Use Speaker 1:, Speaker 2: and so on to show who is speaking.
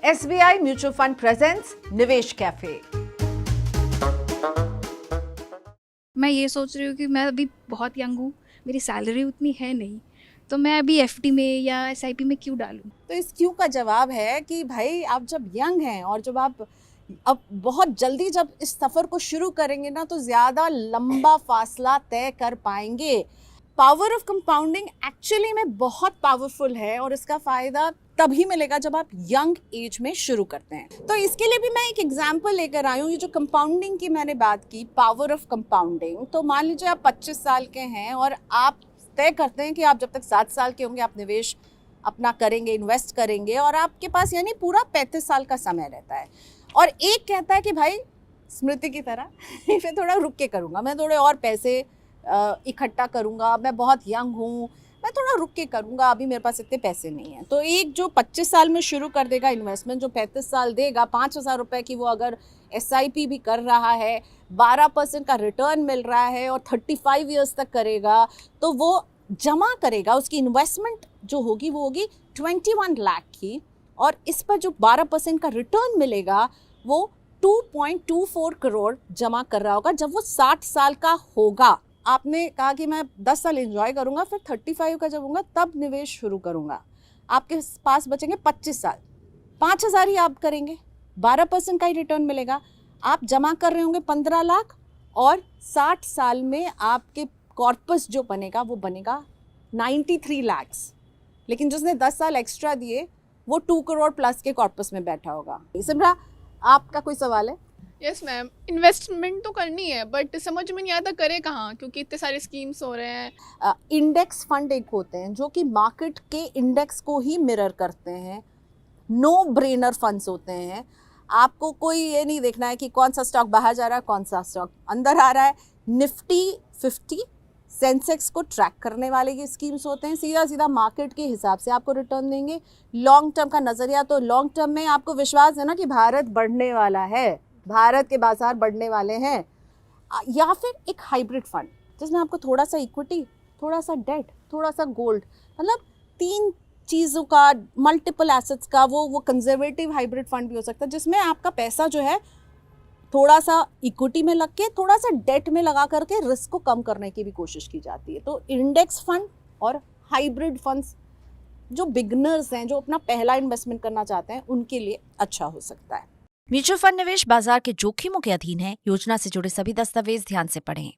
Speaker 1: SBI Mutual Fund presents निवेश cafe.
Speaker 2: मैं ये सोच रही हूँ कि मैं अभी बहुत यंग हूँ, मेरी सैलरी उतनी है नहीं, तो मैं अभी एफडी में या एसआईपी में क्यों डालूँ?
Speaker 3: तो इस क्यों का जवाब है कि भाई आप जब यंग हैं और जब आप अब बहुत जल्दी जब इस सफ़र को शुरू करेंगे ना तो ज़्यादा लंबा फासला तय कर पाएंगे। पावर ऑफ कंपाउंडिंग एक्चुअली में बहुत पावरफुल है और इसका फ़ायदा तभी मिलेगा जब आप यंग एज में शुरू करते हैं। तो इसके लिए भी मैं एक एग्जांपल लेकर आई हूँ। ये जो कंपाउंडिंग की मैंने बात की, पावर ऑफ कंपाउंडिंग, तो मान लीजिए आप 25 साल के हैं और आप तय करते हैं कि आप जब तक 7 साल के होंगे आप निवेश अपना करेंगे, इन्वेस्ट करेंगे, और आपके पास यानी पूरा 35 साल का समय रहता है। और एक कहता है कि भाई स्मृति की तरह मैं थोड़ा रुक के करूँगा, मैं थोड़े और पैसे इकट्ठा करूँगा, मैं बहुत यंग हूँ, मैं थोड़ा रुक के करूँगा, अभी मेरे पास इतने पैसे नहीं हैं। तो एक जो 25 साल में शुरू कर देगा इन्वेस्टमेंट, जो 35 साल देगा, 5,000 रुपये की वो अगर SIP भी कर रहा है, 12% का रिटर्न मिल रहा है और 35 ईयर्स तक करेगा, तो वो जमा करेगा, उसकी इन्वेस्टमेंट जो होगी वो होगी 21 लाख की, और इस पर जो 12% का रिटर्न मिलेगा वो 2.24 करोड़ जमा कर रहा होगा जब वो 60 साल का होगा। आपने कहा कि मैं 10 साल एंजॉय करूंगा, फिर 35 का जब होगा तब निवेश शुरू करूंगा। आपके पास बचेंगे 25 साल, 5,000 ही आप करेंगे, 12% का ही रिटर्न मिलेगा। आप जमा कर रहे होंगे 15 लाख और 60 साल में आपके कॉर्पस जो बनेगा वो बनेगा 93 लाख्स। लेकिन जिसने 10 साल एक्स्ट्रा दिए वो 2 करोड़ प्लस के कॉर्पस में बैठा होगा। सिमरा, आपका कोई सवाल है?
Speaker 4: यस मैम, इन्वेस्टमेंट तो करनी है बट समझ में नहीं आता करे कहाँ, क्योंकि इतने सारे स्कीम्स हो रहे हैं।
Speaker 3: इंडेक्स फंड एक होते हैं जो कि मार्केट के इंडेक्स को ही मिरर करते हैं। नो ब्रेनर फंड्स होते हैं। आपको कोई ये नहीं देखना है कि कौन सा स्टॉक बाहर जा रहा है, कौन सा स्टॉक अंदर आ रहा है। निफ्टी 50 सेंसेक्स को ट्रैक करने वाले ये स्कीम्स होते हैं। सीधा सीधा मार्केट के हिसाब से आपको रिटर्न देंगे। लॉन्ग टर्म का नज़रिया, तो लॉन्ग टर्म में आपको विश्वास है ना कि भारत बढ़ने वाला है, भारत के बाजार बढ़ने वाले हैं। या फिर एक हाइब्रिड फंड जिसमें आपको थोड़ा सा इक्विटी, थोड़ा सा डेट, थोड़ा सा गोल्ड, मतलब 3 चीज़ों का, मल्टीपल एसेट्स का वो कंजर्वेटिव हाइब्रिड फंड भी हो सकता है, जिसमें आपका पैसा जो है थोड़ा सा इक्विटी में लग के, थोड़ा सा डेट में लगा करके रिस्क को कम करने की भी कोशिश की जाती है। तो इंडेक्स फंड और हाइब्रिड फंड्स जो बिगनर्स हैं, जो अपना पहला इन्वेस्टमेंट करना चाहते हैं, उनके लिए अच्छा हो सकता है।
Speaker 1: म्यूचुअल फंड निवेश बाजार के जोखिमों के अधीन है। योजना से जुड़े सभी दस्तावेज ध्यान से पढ़ें।